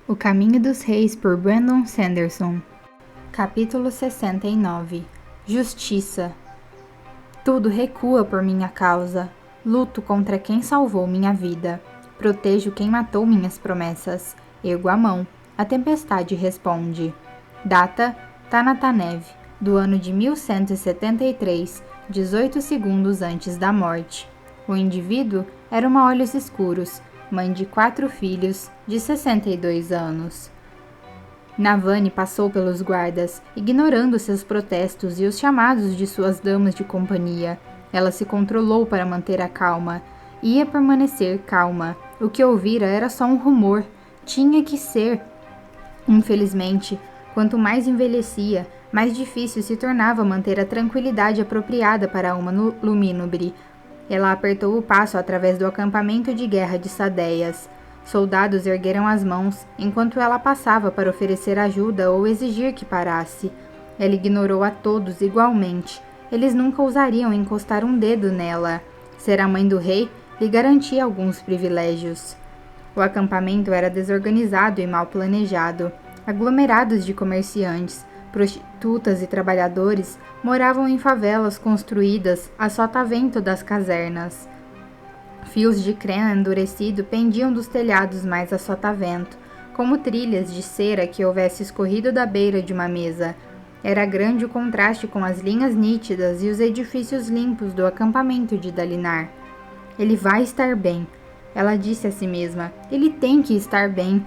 O Caminho dos Reis, por Brandon Sanderson. Capítulo 69. Justiça. Tudo recua por minha causa. Luto contra quem salvou minha vida. Protejo quem matou minhas promessas. Ergo a mão. A tempestade responde. Data: Tanatanev, do ano de 1173, 18 segundos antes da morte. O indivíduo era uma olhos escuros, mãe de 4 filhos, de 62 anos. Navani passou pelos guardas, ignorando seus protestos e os chamados de suas damas de companhia. Ela se controlou para manter a calma. Ia permanecer calma. O que ouvira era só um rumor. Tinha que ser. Infelizmente, quanto mais envelhecia, mais difícil se tornava manter a tranquilidade apropriada para uma lumínobre. Ela apertou o passo através do acampamento de guerra de Sadeias. Soldados ergueram as mãos, enquanto ela passava para oferecer ajuda ou exigir que parasse. Ela ignorou a todos igualmente. Eles nunca ousariam encostar um dedo nela. Ser a mãe do rei lhe garantia alguns privilégios. O acampamento era desorganizado e mal planejado. Aglomerados de comerciantes, prostitutas e trabalhadores moravam em favelas construídas a sotavento das casernas. Fios de crena endurecido pendiam dos telhados mais a sotavento, como trilhas de cera que houvesse escorrido da beira de uma mesa. Era grande o contraste com as linhas nítidas e os edifícios limpos do acampamento de Dalinar. Ele vai estar bem, ela disse a si mesma. Ele tem que estar bem.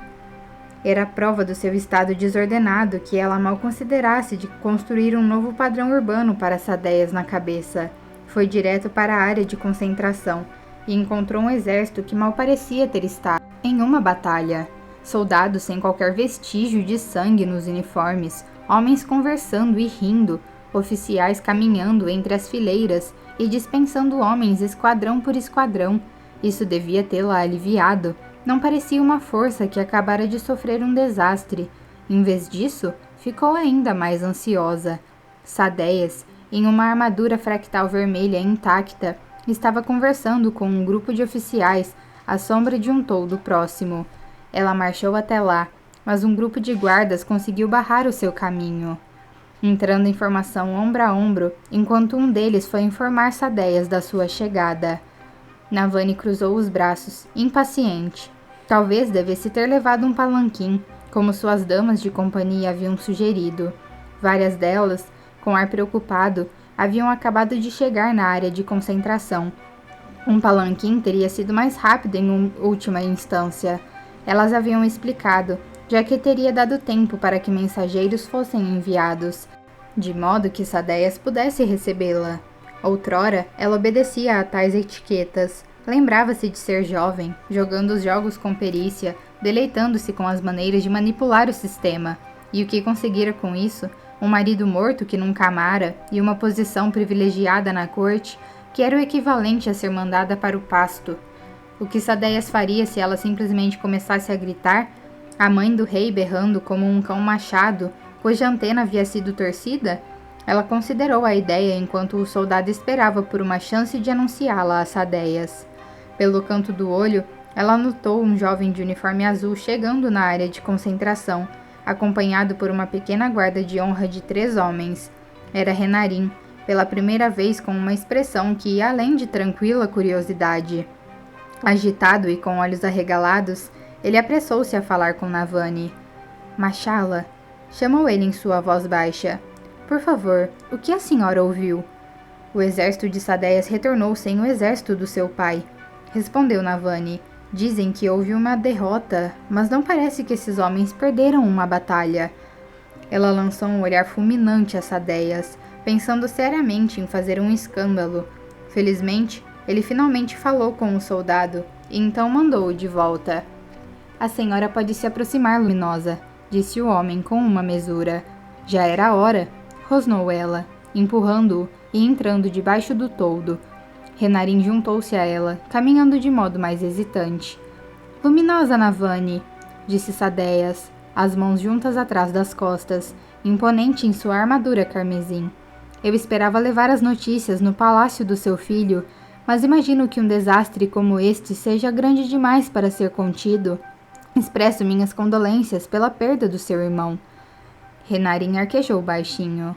Era a prova do seu estado desordenado que ela mal considerasse de construir um novo padrão urbano para Sadeias na cabeça. Foi direto para a área de concentração e encontrou um exército que mal parecia ter estado em uma batalha. Soldados sem qualquer vestígio de sangue nos uniformes, homens conversando e rindo, oficiais caminhando entre as fileiras e dispensando homens esquadrão por esquadrão. Isso devia tê-la aliviado. Não parecia uma força que acabara de sofrer um desastre. Em vez disso, ficou ainda mais ansiosa. Sadeias, em uma armadura fractal vermelha intacta, estava conversando com um grupo de oficiais à sombra de um toldo próximo. Ela marchou até lá, mas um grupo de guardas conseguiu barrar o seu caminho, entrando em formação ombro a ombro, enquanto um deles foi informar Sadeias da sua chegada. Navani cruzou os braços, impaciente. Talvez devesse ter levado um palanquim, como suas damas de companhia haviam sugerido. Várias delas, com ar preocupado, haviam acabado de chegar na área de concentração. Um palanquim teria sido mais rápido em última instância. Elas haviam explicado, já que teria dado tempo para que mensageiros fossem enviados, de modo que Sadeias pudesse recebê-la. Outrora, ela obedecia a tais etiquetas. Lembrava-se de ser jovem, jogando os jogos com perícia, deleitando-se com as maneiras de manipular o sistema. E o que conseguira com isso? Um marido morto que nunca amara e uma posição privilegiada na corte, que era o equivalente a ser mandada para o pasto. O que Sadeias faria se ela simplesmente começasse a gritar? A mãe do rei berrando como um cão machado, cuja antena havia sido torcida? Ela considerou a ideia enquanto o soldado esperava por uma chance de anunciá-la a Sadeias. Pelo canto do olho, ela notou um jovem de uniforme azul chegando na área de concentração, acompanhado por uma pequena guarda de honra de 3 homens. Era Renarin, pela primeira vez com uma expressão que ia além de tranquila curiosidade. Agitado e com olhos arregalados, ele apressou-se a falar com Navani. Machala, chamou ele em sua voz baixa. Por favor, o que a senhora ouviu? O exército de Sadeias retornou sem o exército do seu pai. Respondeu Navani. Dizem que houve uma derrota, mas não parece que esses homens perderam uma batalha. Ela lançou um olhar fulminante a Sadeias, pensando seriamente em fazer um escândalo. Felizmente, ele finalmente falou com o soldado, e então mandou-o de volta. A senhora pode se aproximar, Luminosa, disse o homem com uma mesura. Já era a hora, rosnou ela, empurrando-o e entrando debaixo do toldo. Renarin juntou-se a ela, caminhando de modo mais hesitante. Luminosa Navani, disse Sadeias, as mãos juntas atrás das costas, imponente em sua armadura carmesim. Eu esperava levar as notícias no palácio do seu filho, mas imagino que um desastre como este seja grande demais para ser contido. Expresso minhas condolências pela perda do seu irmão. Renarin arquejou baixinho.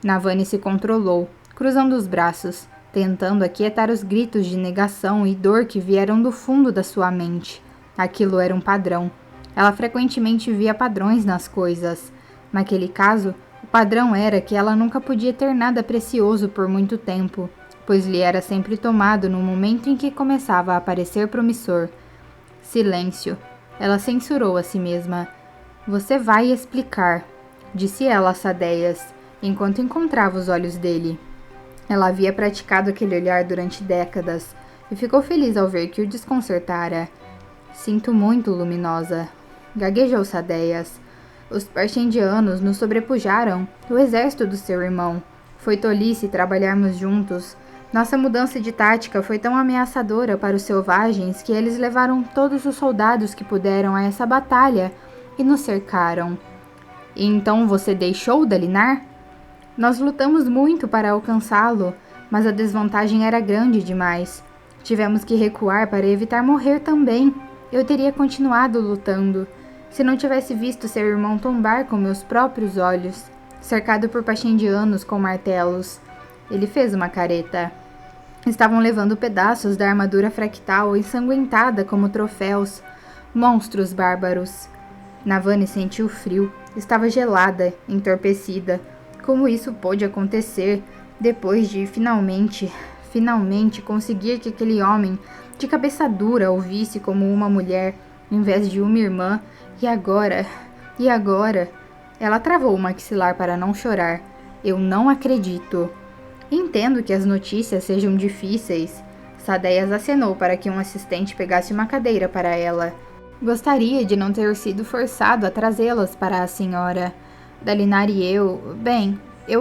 Navani se controlou, cruzando os braços, tentando aquietar os gritos de negação e dor que vieram do fundo da sua mente. Aquilo era um padrão. Ela frequentemente via padrões nas coisas. Naquele caso, o padrão era que ela nunca podia ter nada precioso por muito tempo, pois lhe era sempre tomado no momento em que começava a parecer promissor. Silêncio. Ela censurou a si mesma. Você vai explicar, disse ela a Sadeias, enquanto encontrava os olhos dele. Ela havia praticado aquele olhar durante décadas e ficou feliz ao ver que o desconcertara. Sinto muito, Luminosa, gaguejou Sadeias. Os Parshendianos nos sobrepujaram, o exército do seu irmão. Foi tolice trabalharmos juntos. Nossa mudança de tática foi tão ameaçadora para os selvagens que eles levaram todos os soldados que puderam a essa batalha e nos cercaram. E então você deixou Dalinar? Nós lutamos muito para alcançá-lo, mas a desvantagem era grande demais. Tivemos que recuar para evitar morrer também. Eu teria continuado lutando, se não tivesse visto seu irmão tombar com meus próprios olhos, cercado por Parshendianos com martelos. Ele fez uma careta. Estavam levando pedaços da armadura fractal ensanguentada como troféus. Monstros bárbaros. Navani sentiu frio. Estava gelada, entorpecida. Como isso pôde acontecer depois de finalmente conseguir que aquele homem de cabeça dura ouvisse como uma mulher em vez de uma irmã? E agora? Ela travou o maxilar para não chorar. Eu não acredito. Entendo que as notícias sejam difíceis. Sadeias acenou para que um assistente pegasse uma cadeira para ela. Gostaria de não ter sido forçado a trazê-las para a senhora. Dalinar e eu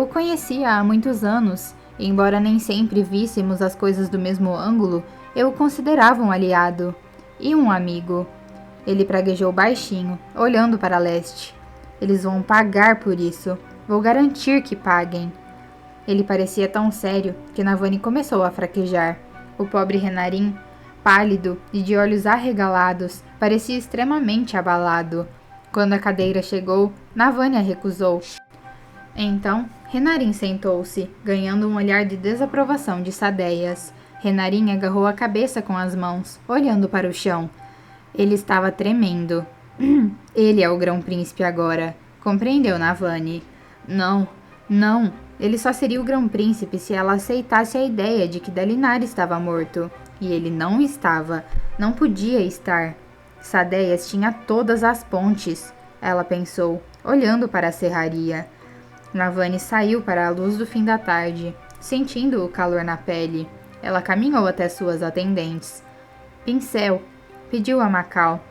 o conhecia há muitos anos, e embora nem sempre víssemos as coisas do mesmo ângulo, eu o considerava um aliado e um amigo. Ele praguejou baixinho, olhando para leste. Eles vão pagar por isso. Vou garantir que paguem. Ele parecia tão sério que Navani começou a fraquejar. O pobre Renarin, pálido e de olhos arregalados, parecia extremamente abalado. Quando a cadeira chegou, Navani a recusou. Então, Renarin sentou-se, ganhando um olhar de desaprovação de Sadeias. Renarin agarrou a cabeça com as mãos, olhando para o chão. Ele estava tremendo. Ele é o grão-príncipe agora, compreendeu Navani. Não. Ele só seria o grão-príncipe se ela aceitasse a ideia de que Dalinar estava morto. E ele não estava. Não podia estar. Sadeias tinha todas as pontes, ela pensou, olhando para a serraria. Navani saiu para a luz do fim da tarde, sentindo o calor na pele. Ela caminhou até suas atendentes. Pincel, pediu a Macau,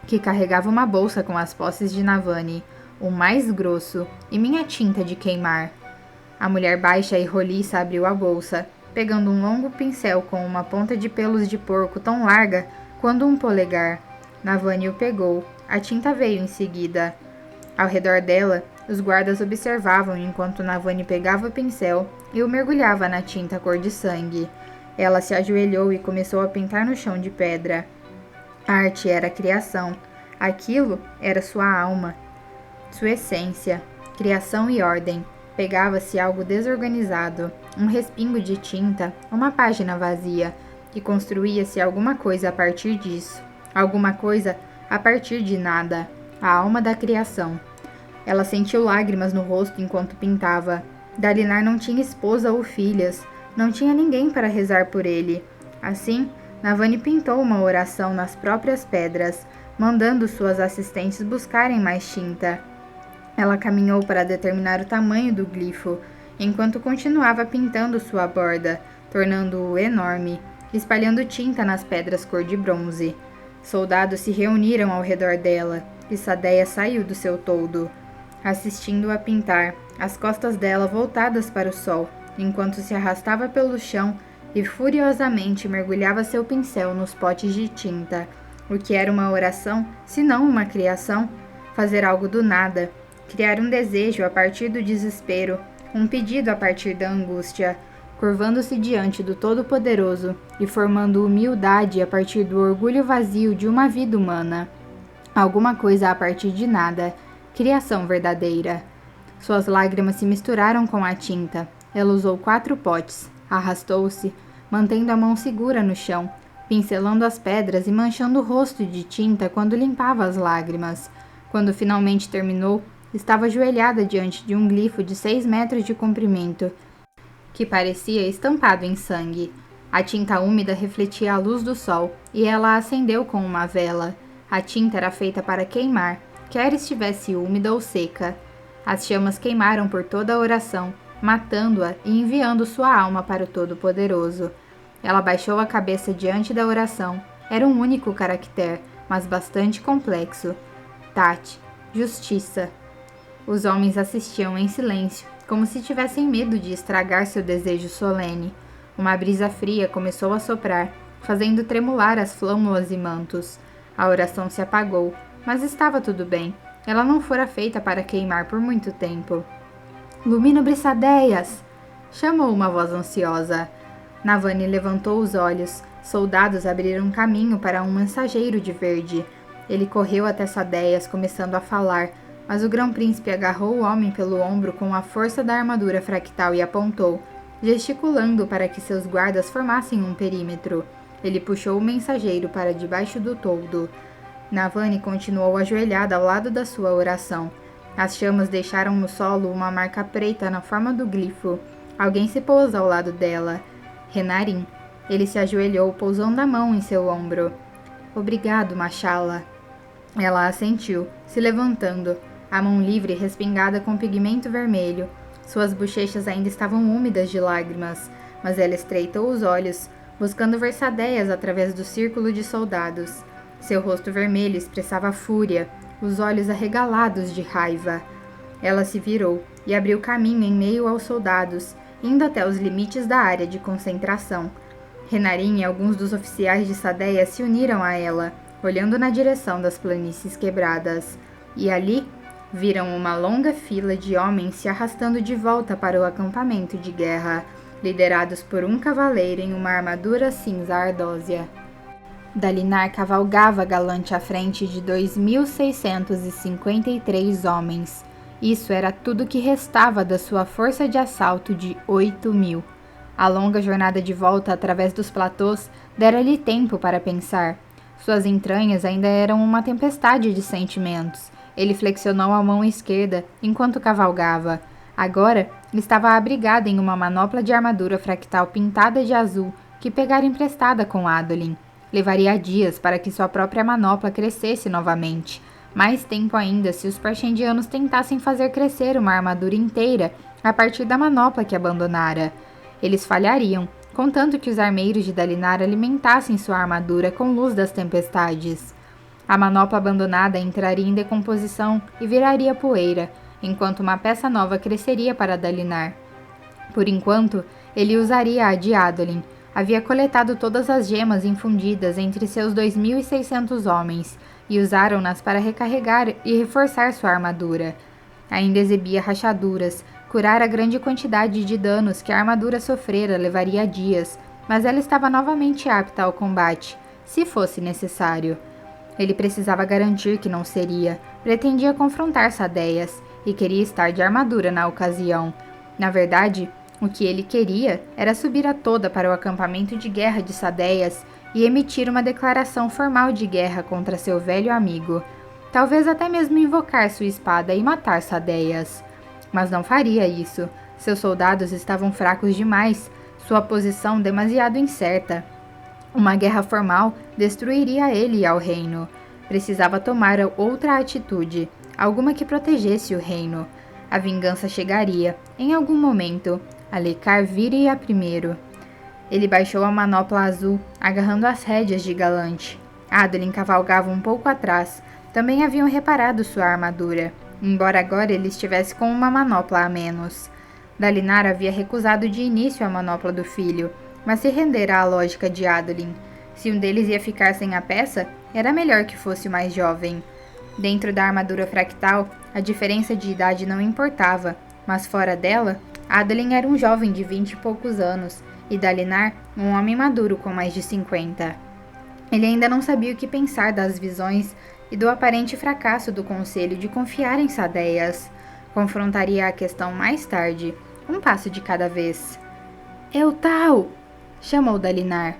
que carregava uma bolsa com as posses de Navani, o mais grosso, e minha tinta de queimar. A mulher baixa e roliça abriu a bolsa, pegando um longo pincel com uma ponta de pelos de porco tão larga quanto um polegar. Navani o pegou. A tinta veio em seguida. Ao redor dela, os guardas observavam enquanto Navani pegava o pincel e o mergulhava na tinta cor de sangue. Ela se ajoelhou e começou a pintar no chão de pedra. A arte era criação. Aquilo era sua alma, sua essência, criação e ordem. Pegava-se algo desorganizado, um respingo de tinta, uma página vazia, e construía-se alguma coisa a partir disso. Alguma coisa a partir de nada. A alma da criação. Ela sentiu lágrimas no rosto enquanto pintava. Dalinar não tinha esposa ou filhas. Não tinha ninguém para rezar por ele. Assim, Navani pintou uma oração nas próprias pedras, mandando suas assistentes buscarem mais tinta. Ela caminhou para determinar o tamanho do glifo, enquanto continuava pintando sua borda, tornando-o enorme, espalhando tinta nas pedras cor de bronze. Soldados se reuniram ao redor dela, e Sadeia saiu do seu toldo, assistindo-a pintar, as costas dela voltadas para o sol, enquanto se arrastava pelo chão e furiosamente mergulhava seu pincel nos potes de tinta. O que era uma oração, se não uma criação? Fazer algo do nada, criar um desejo a partir do desespero, um pedido a partir da angústia, curvando-se diante do Todo-Poderoso e formando humildade a partir do orgulho vazio de uma vida humana. Alguma coisa a partir de nada. Criação verdadeira. Suas lágrimas se misturaram com a tinta. Ela usou 4 potes. Arrastou-se, mantendo a mão segura no chão, pincelando as pedras e manchando o rosto de tinta quando limpava as lágrimas. Quando finalmente terminou, estava ajoelhada diante de um glifo de 6 metros de comprimento, que parecia estampado em sangue. A tinta úmida refletia a luz do sol, e ela a acendeu com uma vela. A tinta era feita para queimar, quer estivesse úmida ou seca. As chamas queimaram por toda a oração, matando-a e enviando sua alma para o Todo-Poderoso. Ela baixou a cabeça diante da oração. Era um único caractere, mas bastante complexo. Tat, justiça. Os homens assistiam em silêncio, como se tivessem medo de estragar seu desejo solene. Uma brisa fria começou a soprar, fazendo tremular as flâmulas e mantos. A oração se apagou, mas estava tudo bem. Ela não fora feita para queimar por muito tempo. Lumino Briçadeias! Chamou uma voz ansiosa. Navani levantou os olhos. Soldados abriram caminho para um mensageiro de verde. Ele correu até Sadeias, começando a falar, mas o grão-príncipe agarrou o homem pelo ombro com a força da armadura fractal e apontou, gesticulando para que seus guardas formassem um perímetro. Ele puxou o mensageiro para debaixo do toldo. Navani continuou ajoelhada ao lado da sua oração. As chamas deixaram no solo uma marca preta na forma do glifo. Alguém se pôs ao lado dela. Renarin. Ele se ajoelhou, pousando a mão em seu ombro. Obrigado, Machala. Ela assentiu, se levantando, a mão livre respingada com pigmento vermelho. Suas bochechas ainda estavam úmidas de lágrimas, mas ela estreitou os olhos, buscando ver Sadeias através do círculo de soldados. Seu rosto vermelho expressava fúria, os olhos arregalados de raiva. Ela se virou e abriu caminho em meio aos soldados, indo até os limites da área de concentração. Renarin e alguns dos oficiais de Sadeias se uniram a ela, olhando na direção das planícies quebradas. E ali, viram uma longa fila de homens se arrastando de volta para o acampamento de guerra, liderados por um cavaleiro em uma armadura cinza ardósia. Dalinar cavalgava galante à frente de 2.653 homens. Isso era tudo que restava da sua força de assalto de 8.000. A longa jornada de volta através dos platôs dera-lhe tempo para pensar. Suas entranhas ainda eram uma tempestade de sentimentos. Ele flexionou a mão esquerda enquanto cavalgava. Agora, estava abrigada em uma manopla de armadura fractal pintada de azul que pegara emprestada com Adolin. Levaria dias para que sua própria manopla crescesse novamente. Mais tempo ainda se os Parshendianos tentassem fazer crescer uma armadura inteira a partir da manopla que abandonara. Eles falhariam, contanto que os armeiros de Dalinar alimentassem sua armadura com luz das tempestades. A manopla abandonada entraria em decomposição e viraria poeira, enquanto uma peça nova cresceria para Dalinar. Por enquanto, ele usaria a de Adolin. Havia coletado todas as gemas infundidas entre seus 2.600 homens e usaram-nas para recarregar e reforçar sua armadura. Ainda exibia rachaduras. Curar a grande quantidade de danos que a armadura sofrera levaria dias, mas ela estava novamente apta ao combate, se fosse necessário. Ele precisava garantir que não seria. Pretendia confrontar Sadeias e queria estar de armadura na ocasião. Na verdade, o que ele queria era subir a toda para o acampamento de guerra de Sadeias e emitir uma declaração formal de guerra contra seu velho amigo. Talvez até mesmo invocar sua espada e matar Sadeias. Mas não faria isso. Seus soldados estavam fracos demais, sua posição demasiado incerta. Uma guerra formal destruiria ele e ao reino. Precisava tomar outra atitude, alguma que protegesse o reino. A vingança chegaria, em algum momento. Alecar viria primeiro. Ele baixou a manopla azul, agarrando as rédeas de Galante. Adolin cavalgava um pouco atrás. Também haviam reparado sua armadura, embora agora ele estivesse com uma manopla a menos. Dalinar havia recusado de início a manopla do filho, mas se rendera à lógica de Adolin. Se um deles ia ficar sem a peça, era melhor que fosse o mais jovem. Dentro da armadura fractal, a diferença de idade não importava, mas fora dela, Adolin era um jovem de 20 e poucos anos, e Dalinar, um homem maduro com mais de 50. Ele ainda não sabia o que pensar das visões e do aparente fracasso do conselho de confiar em Sadeias. Confrontaria a questão mais tarde, um passo de cada vez. Eutal! Chamou Dalinar.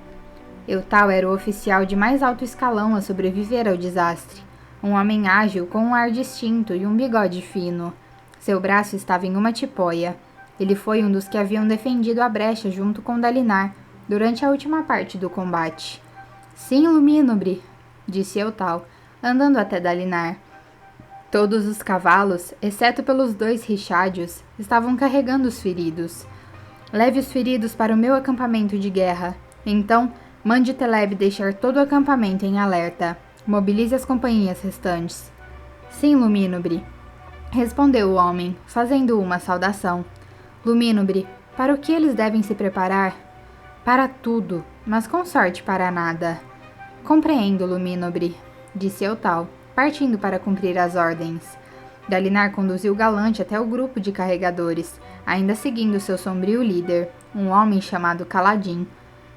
Eutal era o oficial de mais alto escalão a sobreviver ao desastre. Um homem ágil com um ar distinto e um bigode fino. Seu braço estava em uma tipóia. Ele foi um dos que haviam defendido a brecha junto com Dalinar durante a última parte do combate. Sim, Lumínobre, disse Eutal, andando até Dalinar. Todos os cavalos, exceto pelos 2 richádios, estavam carregando os feridos. Leve os feridos para o meu acampamento de guerra. Então, mande Teleb deixar todo o acampamento em alerta. Mobilize as companhias restantes. Sim, Lumínobre, respondeu o homem, fazendo uma saudação. Lumínobre, para o que eles devem se preparar? Para tudo, mas com sorte para nada. Compreendo, Lumínobre, disse Eutal, partindo para cumprir as ordens. Dalinar conduziu Galante até o grupo de carregadores, ainda seguindo seu sombrio líder, um homem chamado Kaladin.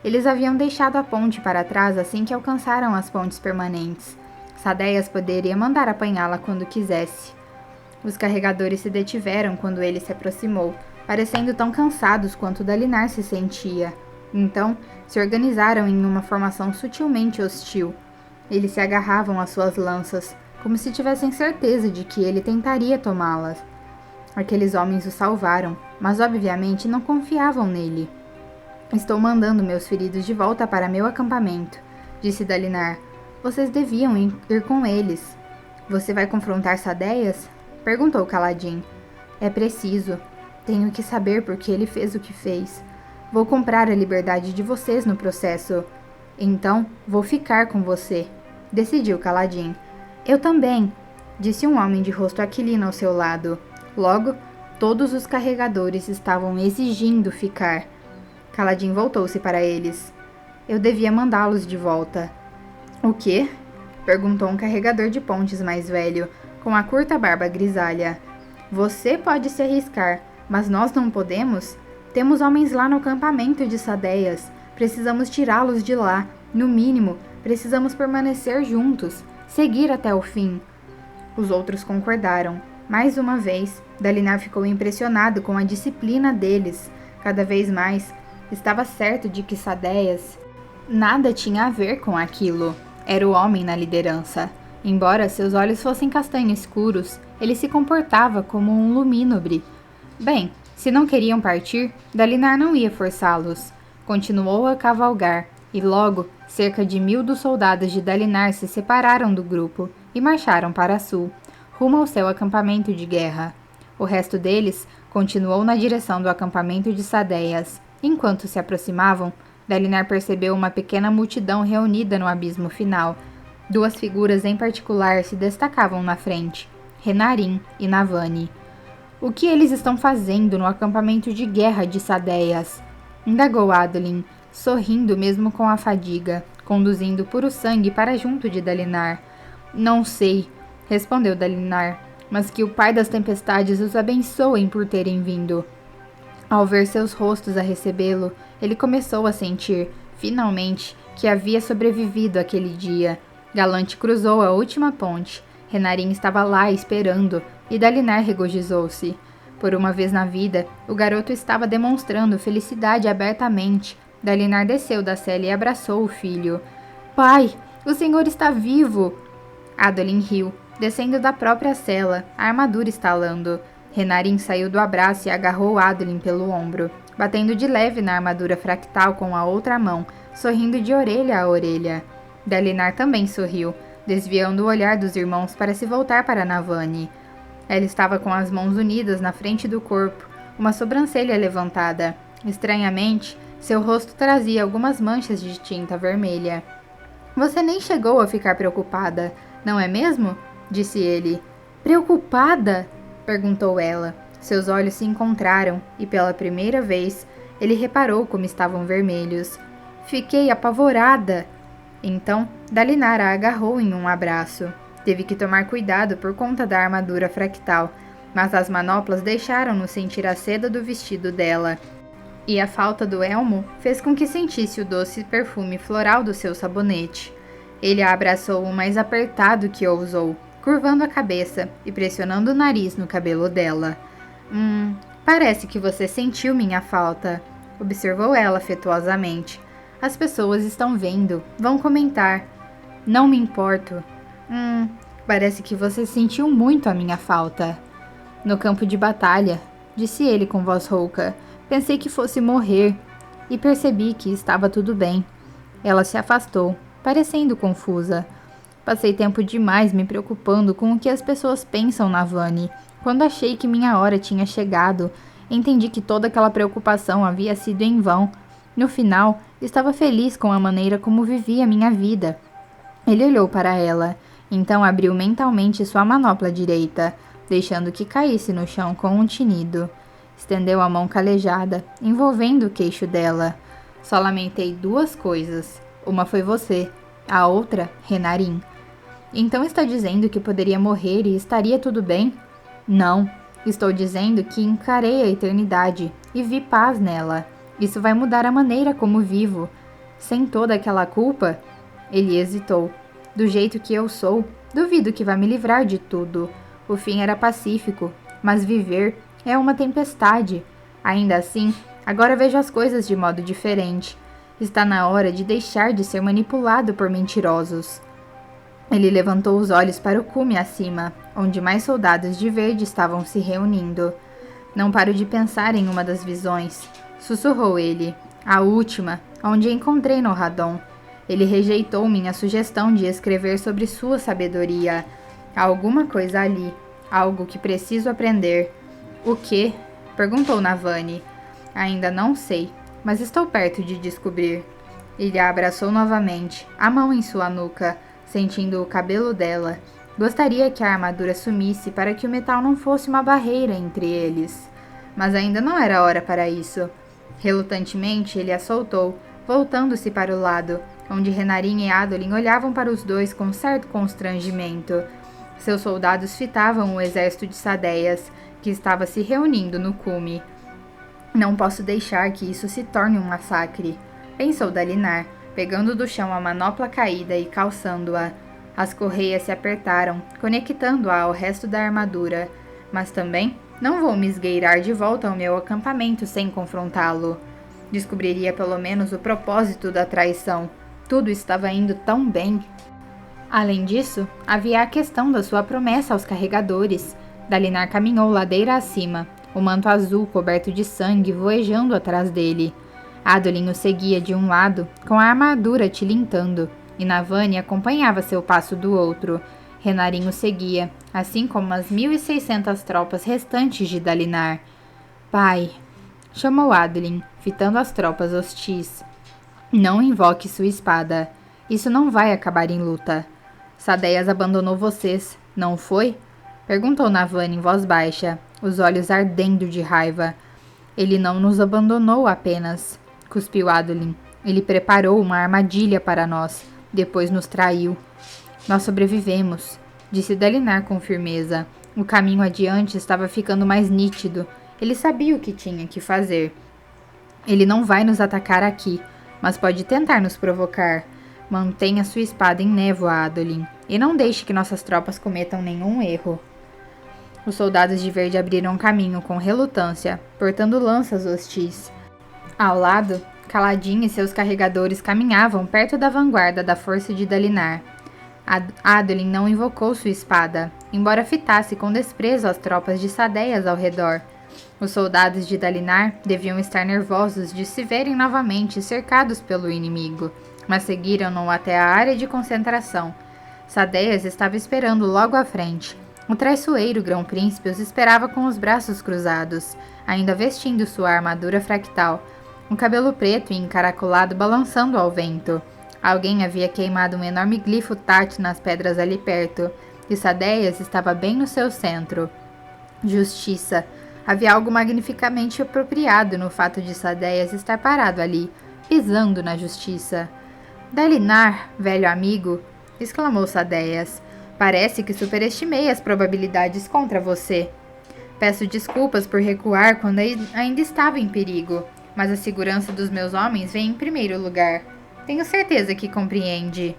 Eles haviam deixado a ponte para trás assim que alcançaram as pontes permanentes. Sadeias poderia mandar apanhá-la quando quisesse. Os carregadores se detiveram quando ele se aproximou, parecendo tão cansados quanto Dalinar se sentia. Então, se organizaram em uma formação sutilmente hostil. Eles se agarravam às suas lanças, como se tivessem certeza de que ele tentaria tomá-las. Aqueles homens o salvaram, mas obviamente não confiavam nele. Estou mandando meus feridos de volta para meu acampamento, disse Dalinar. Vocês deviam ir com eles. Você vai confrontar Sadeias? Perguntou Kaladin. É preciso. Tenho que saber por que ele fez o que fez. Vou comprar a liberdade de vocês no processo. Então, vou ficar com você, decidiu Kaladin. Eu também, disse um homem de rosto aquilino ao seu lado. Logo, todos os carregadores estavam exigindo ficar. Kaladin voltou-se para eles. Eu devia mandá-los de volta. O quê? Perguntou um carregador de pontes mais velho, com a curta barba grisalha. Você pode se arriscar, mas nós não podemos? Temos homens lá no acampamento de Sadeias. Precisamos tirá-los de lá. No mínimo, precisamos permanecer juntos, seguir até o fim. Os outros concordaram. Mais uma vez, Dalinar ficou impressionado com a disciplina deles. Cada vez mais, estava certo de que Sadeias nada tinha a ver com aquilo. Era o homem na liderança. Embora seus olhos fossem castanho escuros, ele se comportava como um lumínobre. Bem, se não queriam partir, Dalinar não ia forçá-los. Continuou a cavalgar, e logo, cerca de 1000 dos soldados de Dalinar se separaram do grupo e marcharam para sul, rumo ao seu acampamento de guerra. O resto deles continuou na direção do acampamento de Sadeias. Enquanto se aproximavam, Dalinar percebeu uma pequena multidão reunida no abismo final. 2 figuras em particular se destacavam na frente, Renarin e Navani. O que eles estão fazendo no acampamento de guerra de Sadeias? Indagou Adolin, sorrindo mesmo com a fadiga, conduzindo puro sangue para junto de Dalinar. Não sei, respondeu Dalinar, mas que o Pai das Tempestades os abençoem por terem vindo. Ao ver seus rostos a recebê-lo, ele começou a sentir, finalmente, que havia sobrevivido aquele dia. Galante cruzou a última ponte. Renarin estava lá esperando, e Dalinar regozijou-se. Por uma vez na vida, o garoto estava demonstrando felicidade abertamente. Dalinar desceu da cela e abraçou o filho. Pai, o senhor está vivo! Adolin riu, descendo da própria cela, a armadura estalando. Renarin saiu do abraço e agarrou Adolin pelo ombro, batendo de leve na armadura fractal com a outra mão, sorrindo de orelha a orelha. Dalinar também sorriu, desviando o olhar dos irmãos para se voltar para Navani. Ela estava com as mãos unidas na frente do corpo, uma sobrancelha levantada. Estranhamente, seu rosto trazia algumas manchas de tinta vermelha. Você nem chegou a ficar preocupada, não é mesmo? Disse ele. Preocupada? Perguntou ela. Seus olhos se encontraram e, pela primeira vez, ele reparou como estavam vermelhos. Fiquei apavorada. Então, Dalinar a agarrou em um abraço. Teve que tomar cuidado por conta da armadura fractal, mas as manoplas deixaram-no sentir a seda do vestido dela. E a falta do elmo fez com que sentisse o doce perfume floral do seu sabonete. Ele a abraçou o mais apertado que ousou, curvando a cabeça e pressionando o nariz no cabelo dela. Parece que você sentiu minha falta, observou ela afetuosamente. As pessoas estão vendo, vão comentar. Não me importo. Parece que você sentiu muito a minha falta. No campo de batalha, disse ele com voz rouca. Pensei que fosse morrer e percebi que estava tudo bem. Ela se afastou, parecendo confusa. Passei tempo demais me preocupando com o que as pessoas pensam na Vani. Quando achei que minha hora tinha chegado, entendi que toda aquela preocupação havia sido em vão. No final, estava feliz com a maneira como vivia minha vida. Ele olhou para ela, então abriu mentalmente sua manopla direita, deixando que caísse no chão com um tinido. Estendeu a mão calejada, envolvendo o queixo dela. Só lamentei duas coisas. Uma foi você, a outra, Renarin. Então está dizendo que poderia morrer e estaria tudo bem? Não. Estou dizendo que encarei a eternidade e vi paz nela. Isso vai mudar a maneira como vivo. Sem toda aquela culpa? Ele hesitou. Do jeito que eu sou, duvido que vá me livrar de tudo. O fim era pacífico, mas viver é uma tempestade. Ainda assim, agora vejo as coisas de modo diferente. Está na hora de deixar de ser manipulado por mentirosos. Ele levantou os olhos para o cume acima, onde mais soldados de verde estavam se reunindo. Não paro de pensar em uma das visões, sussurrou ele. A última, onde encontrei no Radon. Ele rejeitou minha sugestão de escrever sobre sua sabedoria. Há alguma coisa ali, algo que preciso aprender. O quê? Perguntou Navani. Ainda não sei, mas estou perto de descobrir. Ele a abraçou novamente, a mão em sua nuca, sentindo o cabelo dela. Gostaria que a armadura sumisse para que o metal não fosse uma barreira entre eles. Mas ainda não era hora para isso. Relutantemente, ele a soltou, voltando-se para o lado, onde Renarin e Adolin olhavam para os dois com certo constrangimento. Seus soldados fitavam o exército de Sadeias, que estava se reunindo no cume. Não posso deixar que isso se torne um massacre, pensou Dalinar, pegando do chão a manopla caída e calçando-a. As correias se apertaram, conectando-a ao resto da armadura, mas também não vou me esgueirar de volta ao meu acampamento sem confrontá-lo. Descobriria pelo menos o propósito da traição. Tudo estava indo tão bem. Além disso, havia a questão da sua promessa aos carregadores. Dalinar caminhou ladeira acima, o manto azul coberto de sangue voejando atrás dele. Adolin o seguia de um lado, com a armadura tilintando, e Navani acompanhava seu passo do outro. Renarin o seguia, assim como as 1.600 tropas restantes de Dalinar. Pai, chamou Adolin, fitando as tropas hostis. Não invoque sua espada. Isso não vai acabar em luta. Sadeias abandonou vocês, não foi? Perguntou Navani em voz baixa, os olhos ardendo de raiva. Ele não nos abandonou apenas, cuspiu Adolin. Ele preparou uma armadilha para nós, depois nos traiu. Nós sobrevivemos, disse Dalinar com firmeza. O caminho adiante estava ficando mais nítido. Ele sabia o que tinha que fazer. Ele não vai nos atacar aqui, mas pode tentar nos provocar. Mantenha sua espada em névoa, Adolin, e não deixe que nossas tropas cometam nenhum erro. Os soldados de verde abriram caminho com relutância, portando lanças hostis. Ao lado, Kaladin e seus carregadores caminhavam perto da vanguarda da força de Dalinar. Adolin não invocou sua espada, embora fitasse com desprezo as tropas de Sadeias ao redor. Os soldados de Dalinar deviam estar nervosos de se verem novamente cercados pelo inimigo, mas seguiram-no até a área de concentração. Sadeias estava esperando logo à frente. O traiçoeiro grão-príncipe os esperava com os braços cruzados, ainda vestindo sua armadura fractal, um cabelo preto e encaracolado balançando ao vento. Alguém havia queimado um enorme glifo Tat nas pedras ali perto, e Sadeias estava bem no seu centro. Justiça. Havia algo magnificamente apropriado no fato de Sadeias estar parado ali, pisando na justiça. Dalinar, velho amigo, exclamou Sadeias. Parece que superestimei as probabilidades contra você. Peço desculpas por recuar quando ainda estava em perigo, mas a segurança dos meus homens vem em primeiro lugar. Tenho certeza que compreende.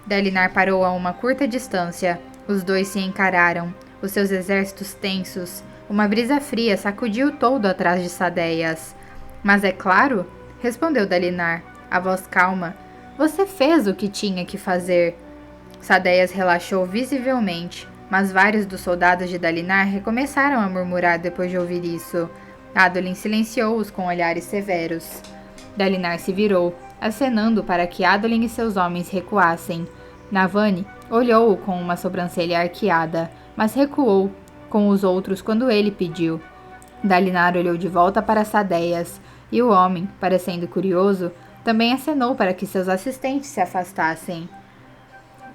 Dalinar parou a uma curta distância. Os dois se encararam, os seus exércitos tensos. Uma brisa fria sacudiu todo atrás de Sadeias. Mas é claro, respondeu Dalinar, a voz calma. Você fez o que tinha que fazer. Sadeias relaxou visivelmente, mas vários dos soldados de Dalinar recomeçaram a murmurar depois de ouvir isso. Adolin silenciou-os com olhares severos. Dalinar se virou, acenando para que Adolin e seus homens recuassem. Navani olhou-o com uma sobrancelha arqueada, mas recuou com os outros quando ele pediu. Dalinar olhou de volta para Sadeias, e o homem, parecendo curioso, também acenou para que seus assistentes se afastassem.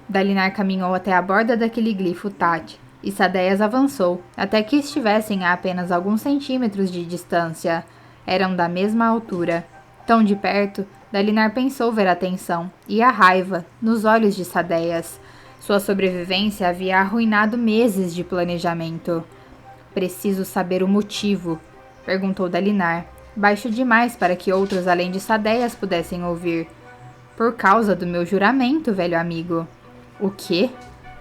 Dalinar caminhou até a borda daquele glifo Tat, e Sadeias avançou, até que estivessem a apenas alguns centímetros de distância. Eram da mesma altura. Tão de perto, Dalinar pensou ver a tensão e a raiva nos olhos de Sadeias. Sua sobrevivência havia arruinado meses de planejamento. Preciso saber o motivo, perguntou Dalinar, baixo demais para que outros além de Sadeias pudessem ouvir. Por causa do meu juramento, velho amigo. O quê?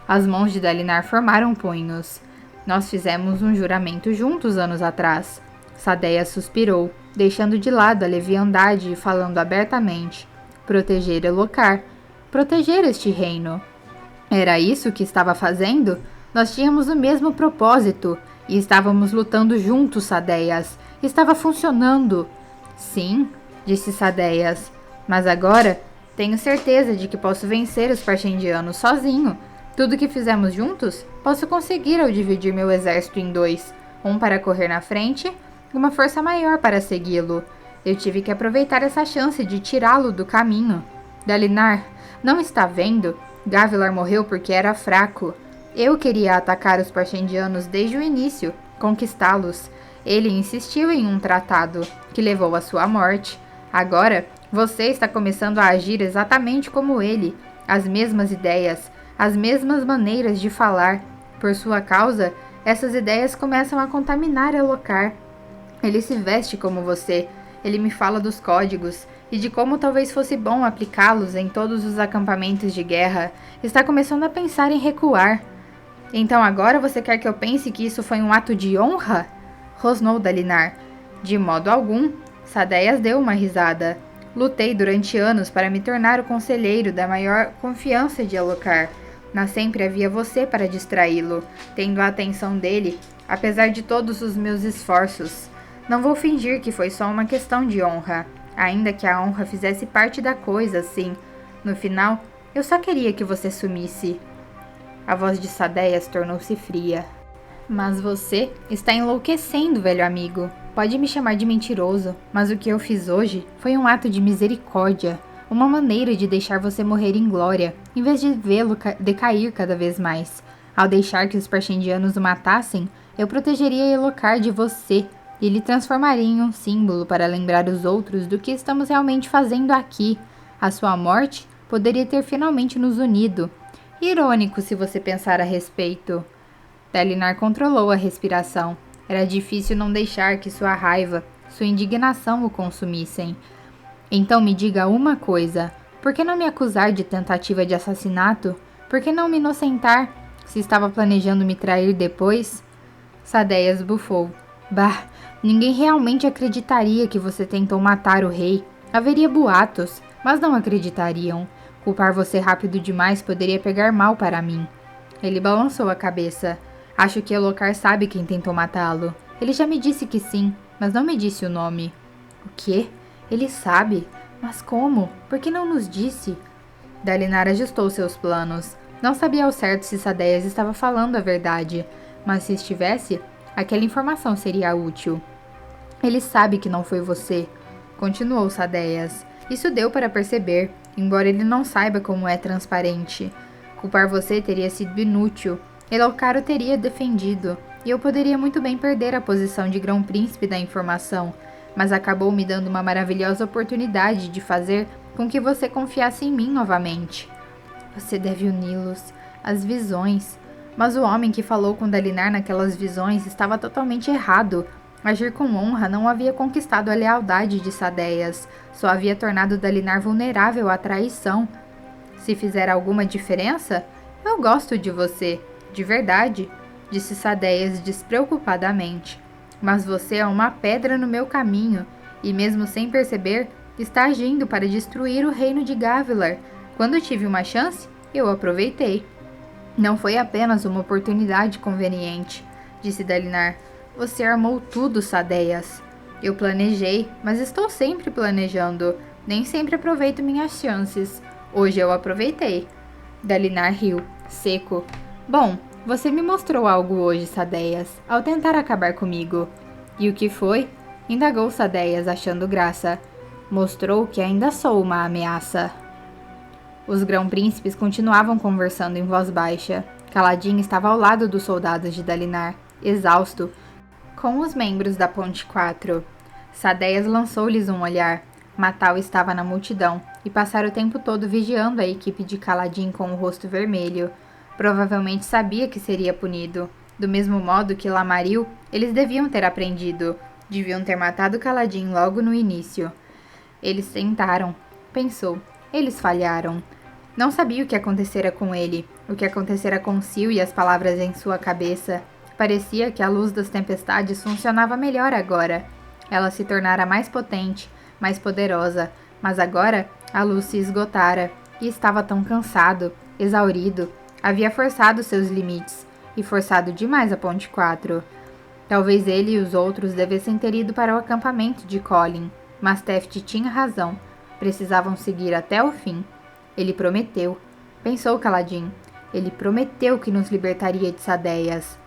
As mãos de Dalinar formaram punhos. Nós fizemos um juramento juntos anos atrás. Sadeias suspirou, deixando de lado a leviandade e falando abertamente. Proteger Elhokar. Proteger este reino. Era isso que estava fazendo? Nós tínhamos o mesmo propósito e estávamos lutando juntos, Sadeias. Estava funcionando. Sim, disse Sadeias. Mas agora tenho certeza de que posso vencer os Parshendianos sozinho. Tudo que fizemos juntos, posso conseguir ao dividir meu exército em dois. Um para correr na frente e uma força maior para segui-lo. Eu tive que aproveitar essa chance de tirá-lo do caminho. Dalinar, não está vendo? Gavilar morreu porque era fraco. Eu queria atacar os Parshendianos desde o início, conquistá-los. Ele insistiu em um tratado, que levou à sua morte. Agora, você está começando a agir exatamente como ele. As mesmas ideias, as mesmas maneiras de falar. Por sua causa, essas ideias começam a contaminar Elhokar. Ele se veste como você. Ele me fala dos códigos e de como talvez fosse bom aplicá-los em todos os acampamentos de guerra. Está começando a pensar em recuar. Então agora você quer que eu pense que isso foi um ato de honra? Rosnou Dalinar. De modo algum. Sadeias deu uma risada. Lutei durante anos para me tornar o conselheiro da maior confiança de Elhokar. Mas sempre havia você para distraí-lo, tendo a atenção dele, apesar de todos os meus esforços. Não vou fingir que foi só uma questão de honra, ainda que a honra fizesse parte da coisa, sim. No final, eu só queria que você sumisse. A voz de Sadeias tornou-se fria. Mas você está enlouquecendo, velho amigo. Pode me chamar de mentiroso, mas o que eu fiz hoje foi um ato de misericórdia. Uma maneira de deixar você morrer em glória, em vez de vê-lo decair cada vez mais. Ao deixar que os Parshendianos o matassem, eu protegeria Elhokar de você e lhe transformaria em um símbolo para lembrar os outros do que estamos realmente fazendo aqui. A sua morte poderia ter finalmente nos unido. Irônico se você pensar a respeito. Dalinar controlou a respiração. Era difícil não deixar que sua raiva, sua indignação o consumissem. Então me diga uma coisa. Por que não me acusar de tentativa de assassinato? Por que não me inocentar, se estava planejando me trair depois? Sadeias bufou. Bah, ninguém realmente acreditaria que você tentou matar o rei. Haveria boatos, mas não acreditariam. Culpar você rápido demais poderia pegar mal para mim. Ele balançou a cabeça. Acho que Elhokar sabe quem tentou matá-lo. Ele já me disse que sim, mas não me disse o nome. O quê? Ele sabe? Mas como? Por que não nos disse? Dalinar ajustou seus planos. Não sabia ao certo se Sadeias estava falando a verdade, mas se estivesse, aquela informação seria útil. Ele sabe que não foi você, continuou Sadeias. Isso deu para perceber, embora ele não saiba como é transparente. Culpar você teria sido inútil. Elhokar o teria defendido, e eu poderia muito bem perder a posição de grão-príncipe da informação, mas acabou me dando uma maravilhosa oportunidade de fazer com que você confiasse em mim novamente. Você deve uni-los, as visões. Mas o homem que falou com Dalinar naquelas visões estava totalmente errado. Agir com honra não havia conquistado a lealdade de Sadeias, só havia tornado Dalinar vulnerável à traição. Se fizer alguma diferença, eu gosto de você, de verdade, disse Sadeias despreocupadamente. Mas você é uma pedra no meu caminho, e mesmo sem perceber, está agindo para destruir o reino de Gavilar. Quando tive uma chance, eu aproveitei. Não foi apenas uma oportunidade conveniente, disse Dalinar. Você armou tudo, Sadeias. Eu planejei, mas estou sempre planejando. Nem sempre aproveito minhas chances. Hoje eu aproveitei. Dalinar riu, seco. Bom, você me mostrou algo hoje, Sadeias, ao tentar acabar comigo. E o que foi? Indagou Sadeias, achando graça. Mostrou que ainda sou uma ameaça. Os grão-príncipes continuavam conversando em voz baixa. Kaladin estava ao lado dos soldados de Dalinar, exausto, com os membros da Ponte 4. Sadeias lançou-lhes um olhar. Matal estava na multidão, e passara o tempo todo vigiando a equipe de Kaladin com o rosto vermelho. Provavelmente sabia que seria punido. Do mesmo modo que Lamaril, eles deviam ter aprendido. Deviam ter matado Kaladin logo no início. Eles tentaram. Pensou. Eles falharam. Não sabia o que acontecera com ele, o que acontecera com Sil e as palavras em sua cabeça. Parecia que a luz das tempestades funcionava melhor agora. Ela se tornara mais potente, mais poderosa, mas agora a luz se esgotara e estava tão cansado, exaurido. Havia forçado seus limites e forçado demais a Ponte 4. Talvez ele e os outros devessem ter ido para o acampamento de Colin, mas Teft tinha razão. Precisavam seguir até o fim. Ele prometeu, pensou Kaladin. Ele prometeu que nos libertaria de Sadeias.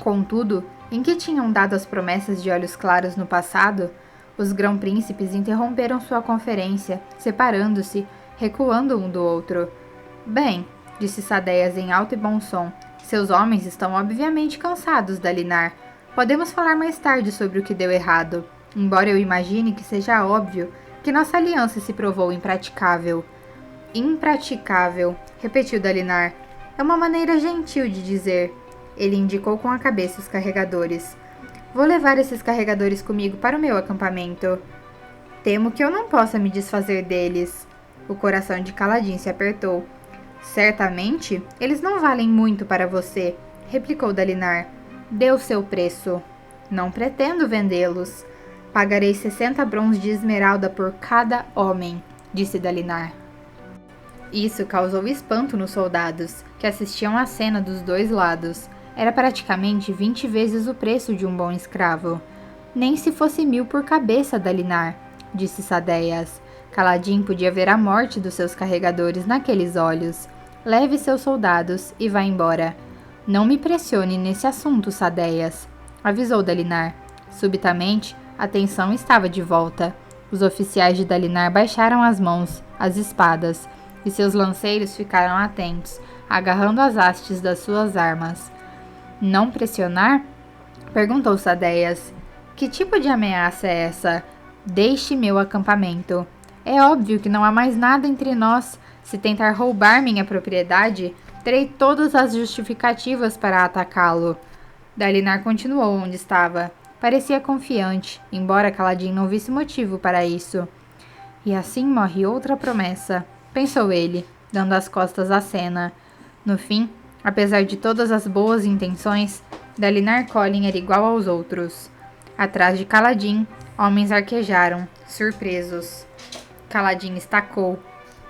Contudo, em que tinham dado as promessas de Olhos Claros no passado? Os grão-príncipes interromperam sua conferência, separando-se, recuando um do outro. Bem, disse Sadeias em alto e bom som, seus homens estão obviamente cansados, Dalinar. Podemos falar mais tarde sobre o que deu errado, embora eu imagine que seja óbvio que nossa aliança se provou impraticável. Impraticável, repetiu Dalinar. É uma maneira gentil de dizer. Ele indicou com a cabeça os carregadores. Vou levar esses carregadores comigo para o meu acampamento. Temo que eu não possa me desfazer deles. O coração de Kaladin se apertou. Certamente, eles não valem muito para você, replicou Dalinar. Dê o seu preço. Não pretendo vendê-los. Pagarei 60 brons de esmeralda por cada homem, disse Dalinar. Isso causou espanto nos soldados, que assistiam à cena dos dois lados. Era praticamente 20 vezes o preço de um bom escravo. Nem se fosse 1000 por cabeça, Dalinar, disse Sadeias. Kaladin podia ver a morte dos seus carregadores naqueles olhos. Leve seus soldados e vá embora. Não me pressione nesse assunto, Sadeias, avisou Dalinar. Subitamente, a tensão estava de volta. Os oficiais de Dalinar baixaram as mãos, as espadas, e seus lanceiros ficaram atentos, agarrando as hastes das suas armas. Não pressionar? Perguntou Sadeias. Que tipo de ameaça é essa? Deixe meu acampamento. É óbvio que não há mais nada entre nós. Se tentar roubar minha propriedade, terei todas as justificativas para atacá-lo. Dalinar continuou onde estava. Parecia confiante, embora Kaladin não visse motivo para isso. E assim morre outra promessa, pensou ele, dando as costas à cena. No fim, apesar de todas as boas intenções, Dalinar Colin era igual aos outros. Atrás de Kaladin, homens arquejaram, surpresos. Kaladin estacou.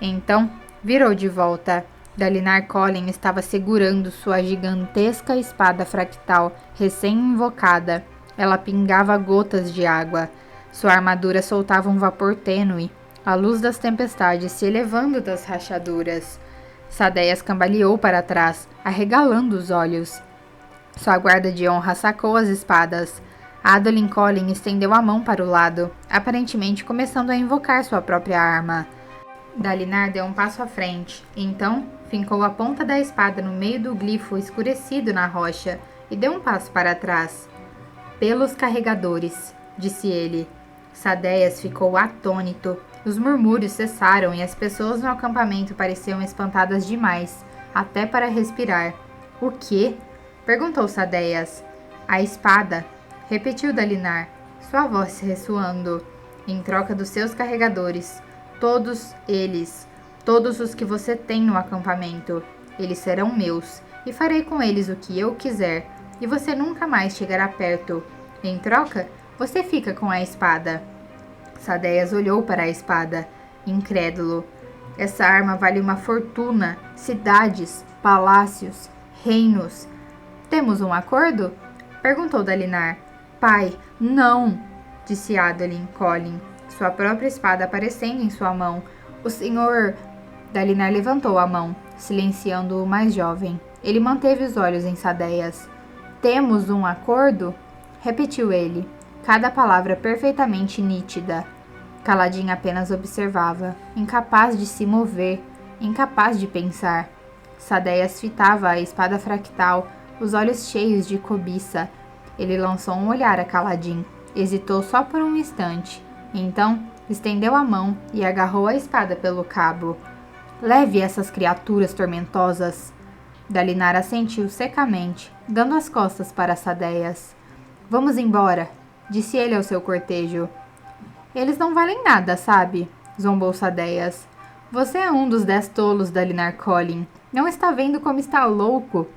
Então, virou de volta. Dalinar Colin estava segurando sua gigantesca espada fractal, recém-invocada. Ela pingava gotas de água. Sua armadura soltava um vapor tênue, a luz das tempestades se elevando das rachaduras. Sadeias cambaleou para trás, arregalando os olhos. Sua guarda de honra sacou as espadas. Adolin Colin estendeu a mão para o lado, aparentemente começando a invocar sua própria arma. Dalinar deu um passo à frente, então fincou a ponta da espada no meio do glifo escurecido na rocha e deu um passo para trás. Pelos carregadores, disse ele. Sadeias ficou atônito. Os murmúrios cessaram e as pessoas no acampamento pareciam espantadas demais, até para respirar. O quê? Perguntou Sadeias. A espada, repetiu Dalinar, sua voz ressoando. Em troca dos seus carregadores, todos eles, todos os que você tem no acampamento. Eles serão meus, e farei com eles o que eu quiser, e você nunca mais chegará perto. Em troca, você fica com a espada. Sadeias olhou para a espada, incrédulo. Essa arma vale uma fortuna, cidades, palácios, reinos. Temos um acordo? Perguntou Dalinar. Pai, não, disse Adolin Collin, sua própria espada aparecendo em sua mão. O senhor... Dalinar levantou a mão, silenciando o mais jovem. Ele manteve os olhos em Sadeias. Temos um acordo? Repetiu ele, cada palavra perfeitamente nítida. Kaladin apenas observava, incapaz de se mover, incapaz de pensar. Sadeias fitava a espada fractal, os olhos cheios de cobiça. Ele lançou um olhar a Kaladin, hesitou só por um instante. Então, estendeu a mão e agarrou a espada pelo cabo. Leve essas criaturas tormentosas. Dalinar assentiu secamente, dando as costas para Sadeias. Vamos embora, disse ele ao seu cortejo. Eles não valem nada, sabe? Zombou Sadeias. Você é um dos 10 tolos, Dalinar Collin. Não está vendo como está louco?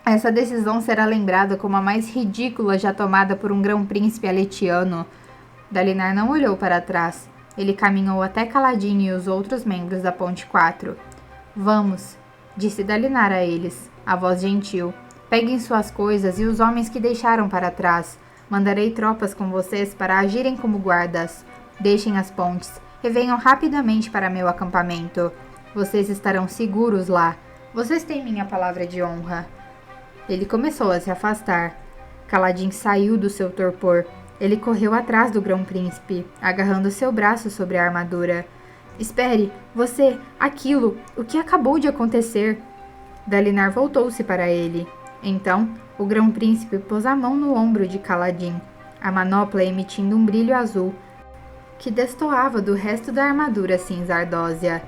Essa decisão será lembrada como a mais ridícula já tomada por um grão-príncipe aletiano. Dalinar não olhou para trás. Ele caminhou até Kaladin e os outros membros da Ponte 4. Vamos, disse Dalinar a eles, a voz gentil. Peguem suas coisas e os homens que deixaram para trás. Mandarei tropas com vocês para agirem como guardas. Deixem as pontes e venham rapidamente para meu acampamento. Vocês estarão seguros lá. Vocês têm minha palavra de honra. Ele começou a se afastar. Kaladin saiu do seu torpor. Ele correu atrás do grão-príncipe, agarrando seu braço sobre a armadura. Espere, você, aquilo, o que acabou de acontecer? Dalinar voltou-se para ele. Então, o grão-príncipe pôs a mão no ombro de Kaladin, a manopla emitindo um brilho azul, que destoava do resto da armadura cinza ardósia.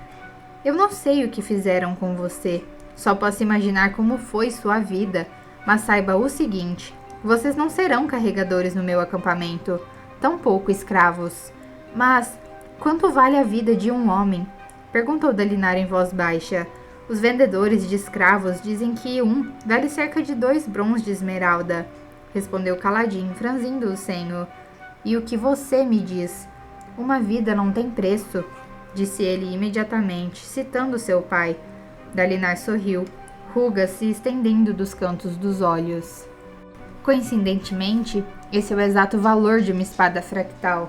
Eu não sei o que fizeram com você, só posso imaginar como foi sua vida, mas saiba o seguinte, vocês não serão carregadores no meu acampamento, tampouco escravos. Mas, quanto vale a vida de um homem? Perguntou Dalinar em voz baixa. Os vendedores de escravos dizem que um vale cerca de 2 brons de esmeralda, respondeu Kaladin, franzindo o senho. E o que você me diz? Uma vida não tem preço, disse ele imediatamente, citando seu pai. Dalinar sorriu, rugas se estendendo dos cantos dos olhos. Coincidentemente, esse é o exato valor de uma espada fractal.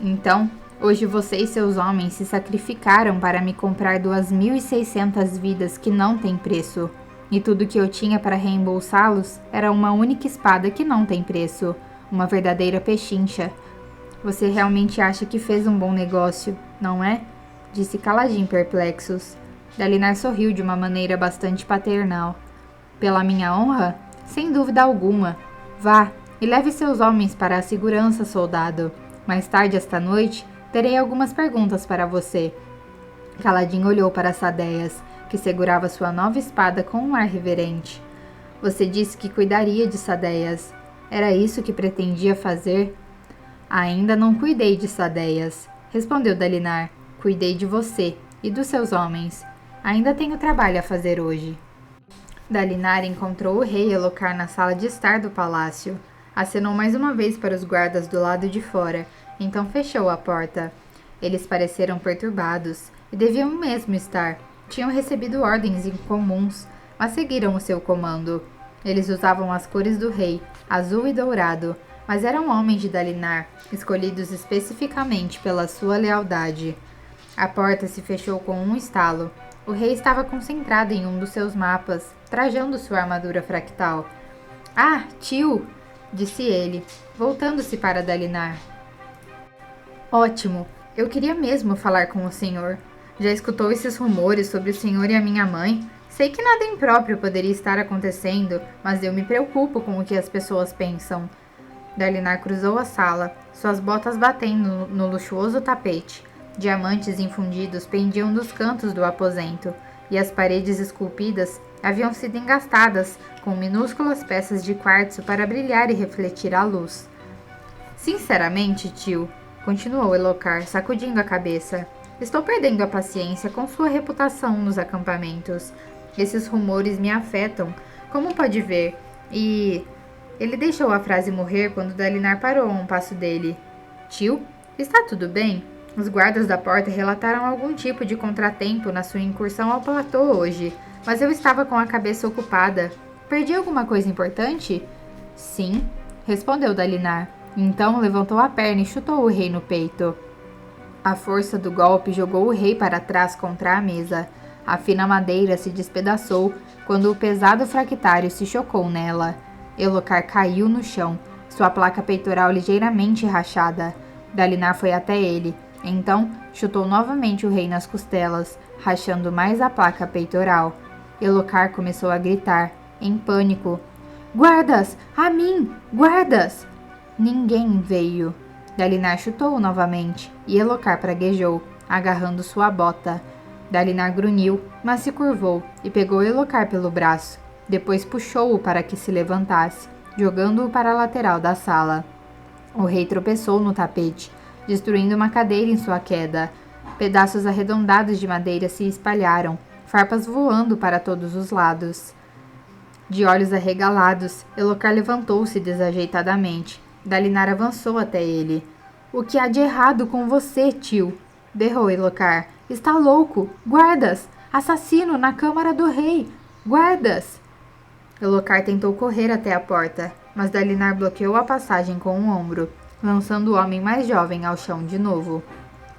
Então, hoje você e seus homens se sacrificaram para me comprar 2.600 vidas que não têm preço. E tudo que eu tinha para reembolsá-los era uma única espada que não tem preço. Uma verdadeira pechincha. Você realmente acha que fez um bom negócio, não é? Disse Kaladin perplexos. Dalinar sorriu de uma maneira bastante paternal. Pela minha honra? Sem dúvida alguma. Vá e leve seus homens para a segurança, soldado. Mais tarde esta noite, terei algumas perguntas para você. Kaladin olhou para Sadeias, que segurava sua nova espada com um ar reverente. Você disse que cuidaria de Sadeias. Era isso que pretendia fazer? Ainda não cuidei de Sadeias, respondeu Dalinar. Cuidei de você e dos seus homens. Ainda tenho trabalho a fazer hoje. Dalinar encontrou o rei Elhokar na sala de estar do palácio. Acenou mais uma vez para os guardas do lado de fora, então fechou a porta. Eles pareceram perturbados, e deviam mesmo estar. Tinham recebido ordens incomuns, mas seguiram o seu comando. Eles usavam as cores do rei, azul e dourado, mas eram homens de Dalinar, escolhidos especificamente pela sua lealdade. A porta se fechou com um estalo. O rei estava concentrado em um dos seus mapas, trajando sua armadura fractal. Ah, tio! Disse ele, voltando-se para Dalinar. Ótimo! Eu queria mesmo falar com o senhor. Já escutou esses rumores sobre o senhor e a minha mãe? Sei que nada impróprio poderia estar acontecendo, mas eu me preocupo com o que as pessoas pensam. Dalinar cruzou a sala, suas botas batendo no luxuoso tapete. Diamantes infundidos pendiam dos cantos do aposento, e as paredes esculpidas haviam sido engastadas com minúsculas peças de quartzo para brilhar e refletir a luz. Sinceramente, tio, continuou Elhokar, sacudindo a cabeça, Estou perdendo a paciência com sua reputação nos acampamentos. Esses rumores me afetam, como pode ver. E ele deixou a frase morrer quando Dalinar parou a um passo dele. Tio, está tudo bem? Os guardas da porta relataram algum tipo de contratempo na sua incursão ao platô hoje, mas eu estava com a cabeça ocupada. Perdi alguma coisa importante? Sim, respondeu Dalinar. Então levantou a perna e chutou o rei no peito. A força do golpe jogou o rei para trás contra a mesa. A fina madeira se despedaçou quando o pesado fractário se chocou nela. Elhokar caiu no chão, sua placa peitoral ligeiramente rachada. Dalinar foi até ele. Então, chutou novamente o rei nas costelas, rachando mais a placa peitoral. Elhokar começou a gritar, em pânico. Guardas! A mim! Guardas! Ninguém veio. Dalinar chutou novamente, e Elhokar praguejou, agarrando sua bota. Dalinar grunhiu, mas se curvou e pegou Elhokar pelo braço. Depois puxou-o para que se levantasse, jogando-o para a lateral da sala. O rei tropeçou no tapete, destruindo uma cadeira em sua queda. Pedaços arredondados de madeira se espalharam, farpas voando para todos os lados. De olhos arregalados, Elhokar levantou-se desajeitadamente. Dalinar avançou até ele. O que há de errado com você, tio? Berrou Elhokar. Está louco! Guardas! Assassino na câmara do rei! Guardas! Elhokar tentou correr até a porta, mas Dalinar bloqueou a passagem com um ombro, lançando o homem mais jovem ao chão de novo.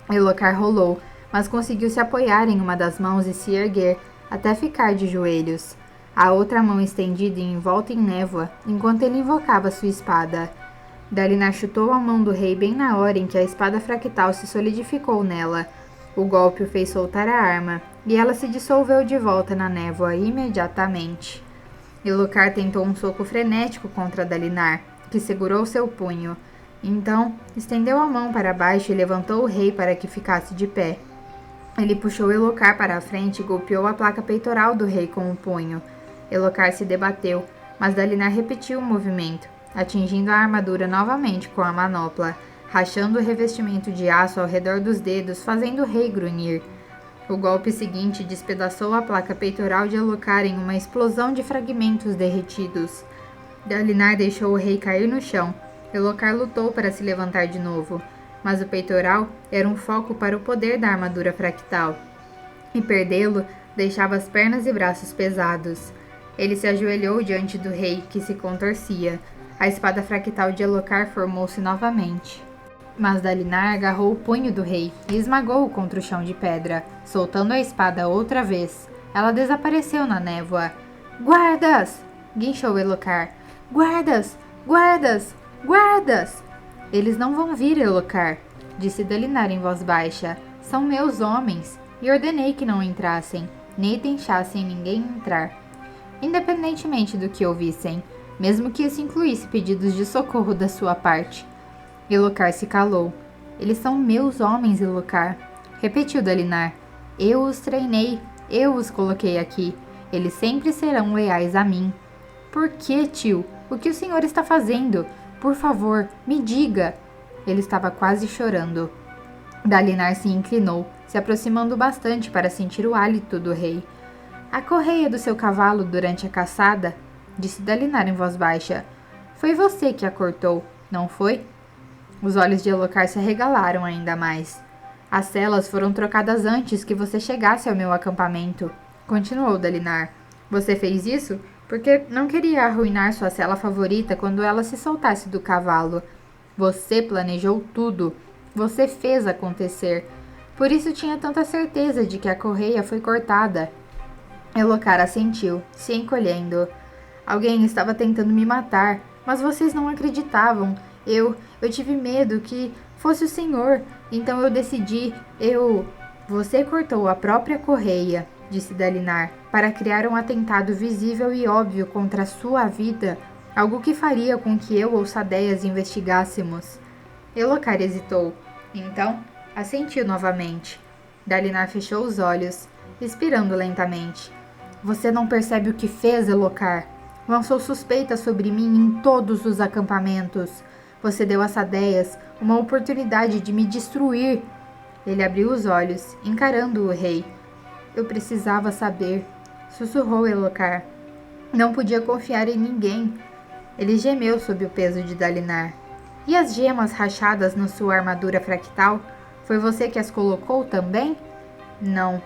Elhokar rolou, mas conseguiu se apoiar em uma das mãos e se erguer, até ficar de joelhos. A outra mão estendida e envolta em névoa, enquanto ele invocava sua espada. Dalinar chutou a mão do rei bem na hora em que a espada fractal se solidificou nela. O golpe o fez soltar a arma, e ela se dissolveu de volta na névoa imediatamente. Elhokar tentou um soco frenético contra Dalinar, que segurou seu punho. Então, estendeu a mão para baixo e levantou o rei para que ficasse de pé. Ele puxou Elhokar para a frente e golpeou a placa peitoral do rei com o punho. Elhokar se debateu, mas Dalinar repetiu o movimento, atingindo a armadura novamente com a manopla, rachando o revestimento de aço ao redor dos dedos, fazendo o rei grunhir. O golpe seguinte despedaçou a placa peitoral de Elhokar em uma explosão de fragmentos derretidos. Dalinar deixou o rei cair no chão. Elhokar lutou para se levantar de novo, mas o peitoral era um foco para o poder da armadura fractal, e perdê-lo deixava as pernas e braços pesados. Ele se ajoelhou diante do rei, que se contorcia. A espada fractal de Elhokar formou-se novamente. Mas Dalinar agarrou o punho do rei e esmagou-o contra o chão de pedra, soltando a espada outra vez. Ela desapareceu na névoa. Guardas! Guinchou Elhokar. Guardas! Guardas! Guardas! Eles não vão vir, Elhokar, disse Dalinar em voz baixa. São meus homens, e ordenei que não entrassem, nem deixassem ninguém entrar. Independentemente do que ouvissem, mesmo que isso incluísse pedidos de socorro da sua parte. Elhokar se calou. Eles são meus homens, Elhokar, repetiu Dalinar. Eu os treinei, eu os coloquei aqui. Eles sempre serão leais a mim. Por que, tio? O que o senhor está fazendo? Por favor, me diga. Ele estava quase chorando. Dalinar se inclinou, se aproximando bastante para sentir o hálito do rei. A correia do seu cavalo durante a caçada, disse Dalinar em voz baixa. Foi você que a cortou, não foi? Os olhos de Elhokar se arregalaram ainda mais. As celas foram trocadas antes que você chegasse ao meu acampamento, continuou Dalinar. Você fez isso porque não queria arruinar sua cela favorita quando ela se soltasse do cavalo. Você planejou tudo. Você fez acontecer. Por isso tinha tanta certeza de que a correia foi cortada. Elhokar assentiu, se encolhendo. Alguém estava tentando me matar, mas vocês não acreditavam. Eu tive medo que fosse o senhor, então eu decidi, Você cortou a própria correia, disse Dalinar, para criar um atentado visível e óbvio contra a sua vida, algo que faria com que eu ou Sadeias investigássemos. Elhokar hesitou. Então, assentiu novamente. Dalinar fechou os olhos, expirando lentamente. Você não percebe o que fez, Elhokar? Lançou suspeitas sobre mim em todos os acampamentos. Você deu a Sadeias uma oportunidade de me destruir. Ele abriu os olhos, encarando o rei. Eu precisava saber, sussurrou Elhokar. Não podia confiar em ninguém. Ele gemeu sob o peso de Dalinar. E as gemas rachadas na sua armadura fractal? Foi você que as colocou também? Não.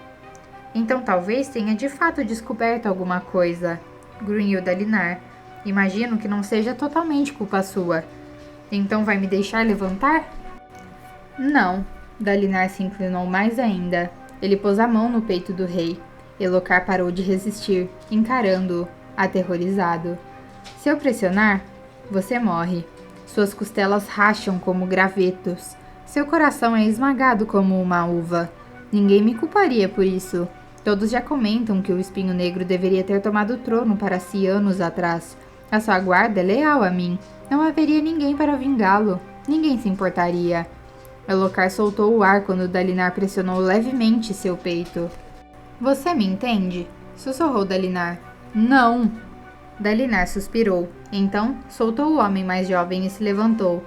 Então talvez tenha de fato descoberto alguma coisa, grunhiu Dalinar. Imagino que não seja totalmente culpa sua. Então vai me deixar levantar? Não. Dalinar se inclinou mais ainda. Ele pôs a mão no peito do rei. Elhokar parou de resistir, encarando-o, aterrorizado. Se eu pressionar, você morre. Suas costelas racham como gravetos. Seu coração é esmagado como uma uva. Ninguém me culparia por isso. Todos já comentam que o Espinho Negro deveria ter tomado o trono para si anos atrás. A sua guarda é leal a mim. Não haveria ninguém para vingá-lo. Ninguém se importaria. Elhokar soltou o ar quando Dalinar pressionou levemente seu peito. Você me entende? Sussurrou Dalinar. Não! Dalinar suspirou. Então, soltou o homem mais jovem e se levantou.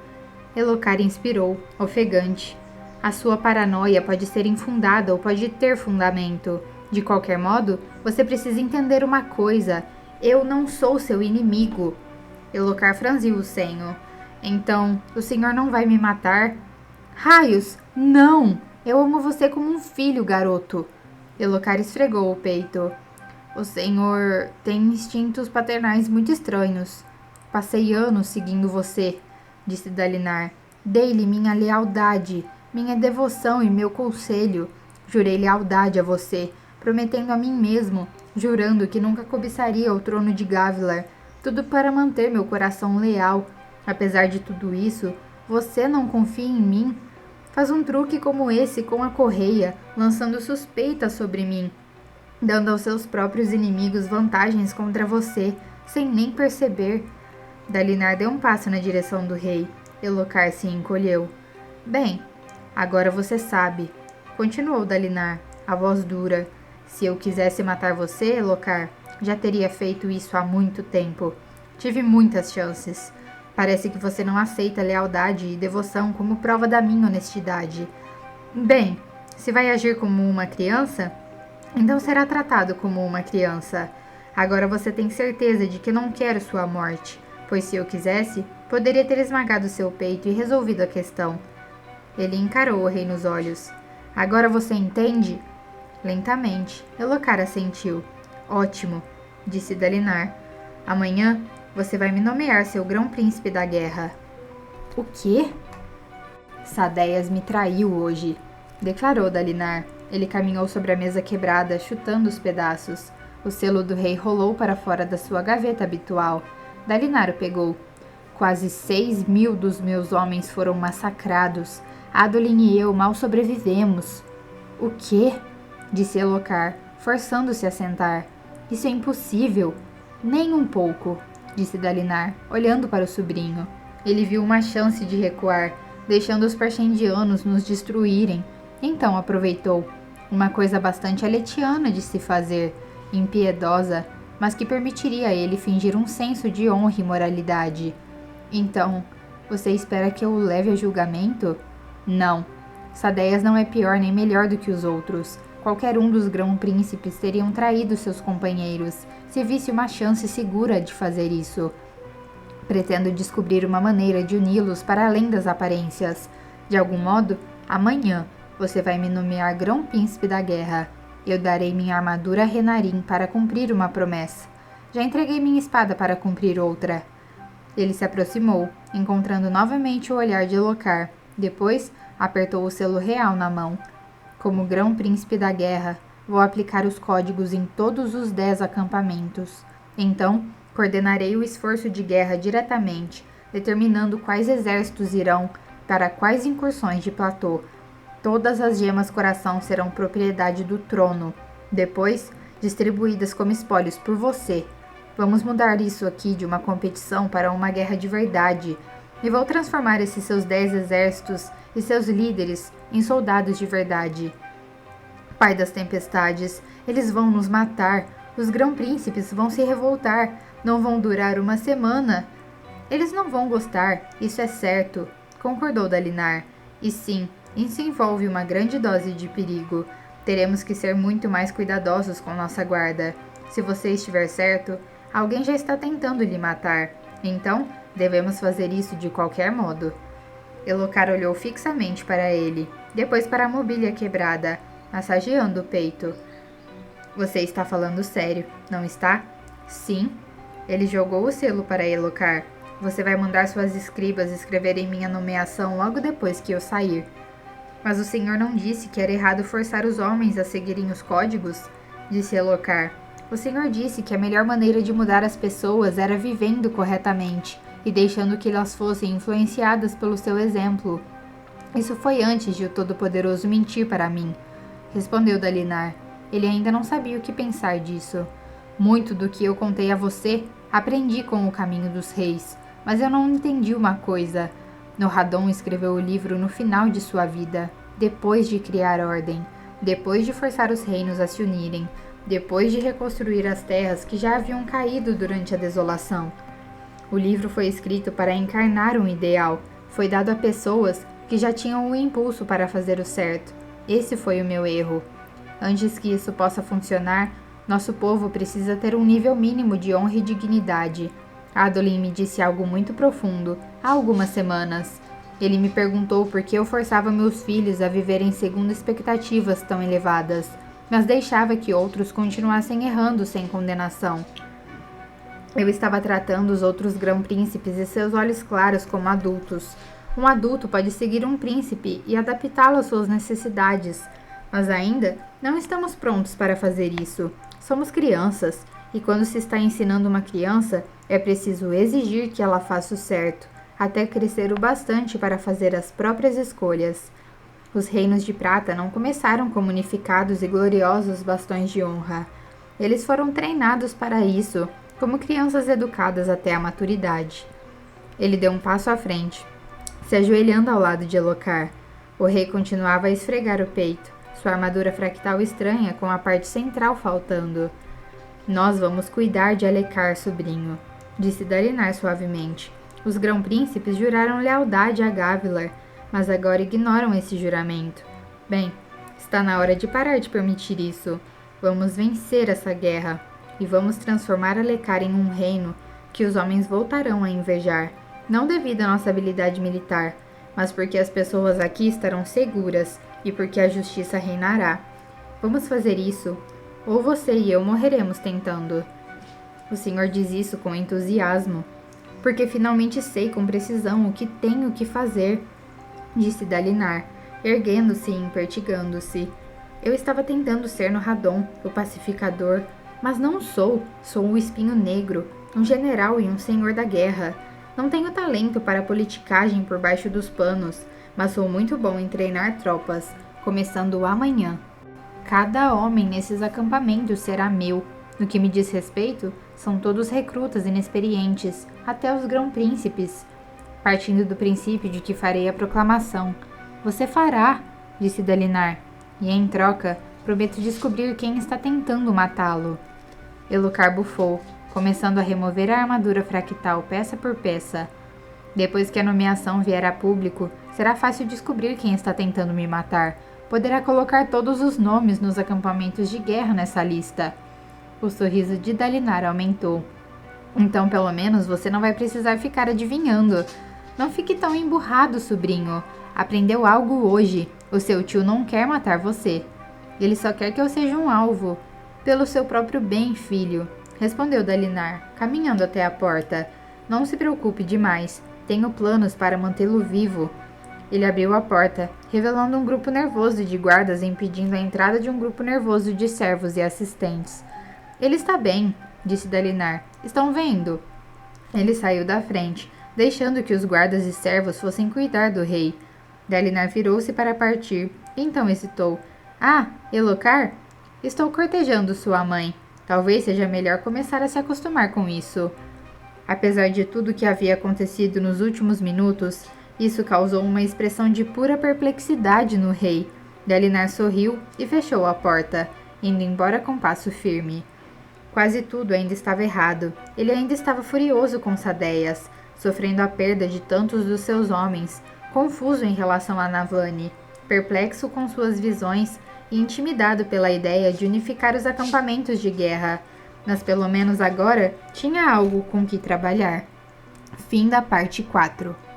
Elhokar inspirou, ofegante. A sua paranoia pode ser infundada ou pode ter fundamento. De qualquer modo, você precisa entender uma coisa. Eu não sou seu inimigo. Elhokar franziu o senho. Então, o senhor não vai me matar? Raios! Não! Eu amo você como um filho, garoto. Elhokar esfregou o peito. O senhor tem instintos paternais muito estranhos. Passei anos seguindo você, disse Dalinar. Dei-lhe minha lealdade, minha devoção e meu conselho. Jurei lealdade a você, prometendo a mim mesmo, jurando que nunca cobiçaria o trono de Gavilar. Tudo para manter meu coração leal. Apesar de tudo isso, você não confia em mim? Faz um truque como esse com a correia, lançando suspeitas sobre mim, dando aos seus próprios inimigos vantagens contra você, sem nem perceber. Dalinar deu um passo na direção do rei. Elhokar se encolheu. Bem, agora você sabe, continuou Dalinar, a voz dura. Se eu quisesse matar você, Elhokar, já teria feito isso há muito tempo. Tive muitas chances. Parece que você não aceita lealdade e devoção como prova da minha honestidade. Bem, se vai agir como uma criança, então será tratado como uma criança. Agora você tem certeza de que não quero sua morte, pois se eu quisesse, poderia ter esmagado seu peito e resolvido a questão. Ele encarou o rei nos olhos. Agora você entende? Lentamente, Elhokar assentiu. Ótimo, disse Dalinar. Amanhã você vai me nomear seu grão-príncipe da guerra. O quê? Sadeias me traiu hoje, declarou Dalinar. Ele caminhou sobre a mesa quebrada, chutando os pedaços. O selo do rei rolou para fora da sua gaveta habitual. Dalinar o pegou. Quase 6.000 dos meus homens foram massacrados. Adolin e eu mal sobrevivemos. O quê? Disse Elhokar, forçando-se a sentar. Isso é impossível. Nem um pouco, disse Dalinar, olhando para o sobrinho. Ele viu uma chance de recuar, deixando os Parshendianos nos destruírem. Então aproveitou. Uma coisa bastante aletiana de se fazer, impiedosa, mas que permitiria a ele fingir um senso de honra e moralidade. Então, você espera que eu o leve a julgamento? Não. Sadeias não é pior nem melhor do que os outros. Qualquer um dos grão-príncipes teriam traído seus companheiros, se visse uma chance segura de fazer isso. Pretendo descobrir uma maneira de uni-los para além das aparências. De algum modo, amanhã você vai me nomear grão-príncipe da guerra. Eu darei minha armadura a Renarin para cumprir uma promessa. Já entreguei minha espada para cumprir outra. Ele se aproximou, encontrando novamente o olhar de Elhokar. Depois, apertou o selo real na mão. Como grão-príncipe da guerra, vou aplicar os códigos em todos os 10 acampamentos. Então, coordenarei o esforço de guerra diretamente, determinando quais exércitos irão para quais incursões de platô. Todas as gemas coração serão propriedade do trono, depois distribuídas como espólios por você. Vamos mudar isso aqui de uma competição para uma guerra de verdade, e vou transformar esses seus 10 exércitos e seus líderes em soldados de verdade. Pai das tempestades, eles vão nos matar, os grão-príncipes vão se revoltar, não vão durar uma semana. Eles não vão gostar, isso é certo, concordou Dalinar. E sim, Isso envolve uma grande dose de perigo. Teremos que ser muito mais cuidadosos com nossa guarda. Se você estiver certo, alguém já está tentando lhe matar. Então, devemos fazer isso de qualquer modo. Elhokar olhou fixamente para ele, depois para a mobília quebrada, massageando o peito. Você está falando sério, não está? Sim. Ele jogou o selo para Elhokar. Você vai mandar suas escribas escreverem minha nomeação logo depois que eu sair. Mas o senhor não disse que era errado forçar os homens a seguirem os códigos? Disse Elhokar. O senhor disse que a melhor maneira de mudar as pessoas era vivendo corretamente e deixando que elas fossem influenciadas pelo seu exemplo. Isso foi antes de o Todo-Poderoso mentir para mim, respondeu Dalinar. Ele ainda não sabia o que pensar disso. Muito do que eu contei a você, aprendi com o Caminho dos Reis, mas eu não entendi uma coisa. Nohadon escreveu o livro no final de sua vida, depois de criar ordem, depois de forçar os reinos a se unirem, depois de reconstruir as terras que já haviam caído durante a desolação. O livro foi escrito para encarnar um ideal, foi dado a pessoas que já tinham o impulso para fazer o certo. Esse foi o meu erro. Antes que isso possa funcionar, nosso povo precisa ter um nível mínimo de honra e dignidade. Adolin me disse algo muito profundo, há algumas semanas. Ele me perguntou por que eu forçava meus filhos a viverem segundo expectativas tão elevadas, mas deixava que outros continuassem errando sem condenação. Eu estava tratando os outros grão-príncipes e seus olhos claros como adultos. Um adulto pode seguir um príncipe e adaptá-lo às suas necessidades, mas ainda não estamos prontos para fazer isso. Somos crianças, e quando se está ensinando uma criança, é preciso exigir que ela faça o certo, até crescer o bastante para fazer as próprias escolhas. Os reinos de prata não começaram como unificados e gloriosos bastões de honra. Eles foram treinados para isso, como crianças educadas até a maturidade. Ele deu um passo à frente, se ajoelhando ao lado de Elhokar. O rei continuava a esfregar o peito, sua armadura fractal estranha com a parte central faltando. Nós vamos cuidar de Alecar, sobrinho, disse Dalinar suavemente. Os grão-príncipes juraram lealdade a Gavilar, mas agora ignoram esse juramento. Bem, está na hora de parar de permitir isso. Vamos vencer essa guerra. E vamos transformar Alecar em um reino que os homens voltarão a invejar, não devido à nossa habilidade militar, mas porque as pessoas aqui estarão seguras e porque a justiça reinará. Vamos fazer isso, ou você e eu morreremos tentando. O senhor diz isso com entusiasmo, porque finalmente sei com precisão o que tenho que fazer, disse Dalinar, erguendo-se e impertigando-se. Eu estava tentando ser Nohadon, o pacificador, mas não sou o espinho negro, um general e um senhor da guerra. Não tenho talento para politicagem por baixo dos panos, mas sou muito bom em treinar tropas, começando amanhã. Cada homem nesses acampamentos será meu. No que me diz respeito, são todos recrutas inexperientes, até os grão-príncipes. Partindo do princípio de que farei a proclamação. Você fará, disse Dalinar, e em troca, prometo descobrir quem está tentando matá-lo. Elhokar bufou, começando a remover a armadura fractal peça por peça. Depois que a nomeação vier a público, será fácil descobrir quem está tentando me matar. Poderá colocar todos os nomes nos acampamentos de guerra nessa lista. O sorriso de Dalinar aumentou. Então, pelo menos, você não vai precisar ficar adivinhando. Não fique tão emburrado, sobrinho. Aprendeu algo hoje. O seu tio não quer matar você. Ele só quer que eu seja um alvo. Pelo seu próprio bem, filho, respondeu Dalinar, caminhando até a porta. Não se preocupe demais. Tenho planos para mantê-lo vivo. Ele abriu a porta, revelando um grupo nervoso de guardas impedindo a entrada de um grupo nervoso de servos e assistentes. Ele está bem, disse Dalinar. Estão vendo? Ele saiu da frente, deixando que os guardas e servos fossem cuidar do rei. Dalinar virou-se para partir, então hesitou. Ah, Elhokar? Estou cortejando sua mãe. Talvez seja melhor começar a se acostumar com isso. Apesar de tudo que havia acontecido nos últimos minutos, isso causou uma expressão de pura perplexidade no rei. Dalinar sorriu e fechou a porta, indo embora com passo firme. Quase tudo ainda estava errado. Ele ainda estava furioso com Sadeias, sofrendo a perda de tantos dos seus homens, confuso em relação a Navani. perplexo com suas visões e intimidado pela ideia de unificar os acampamentos de guerra, mas pelo menos agora tinha algo com que trabalhar. Fim da parte 4.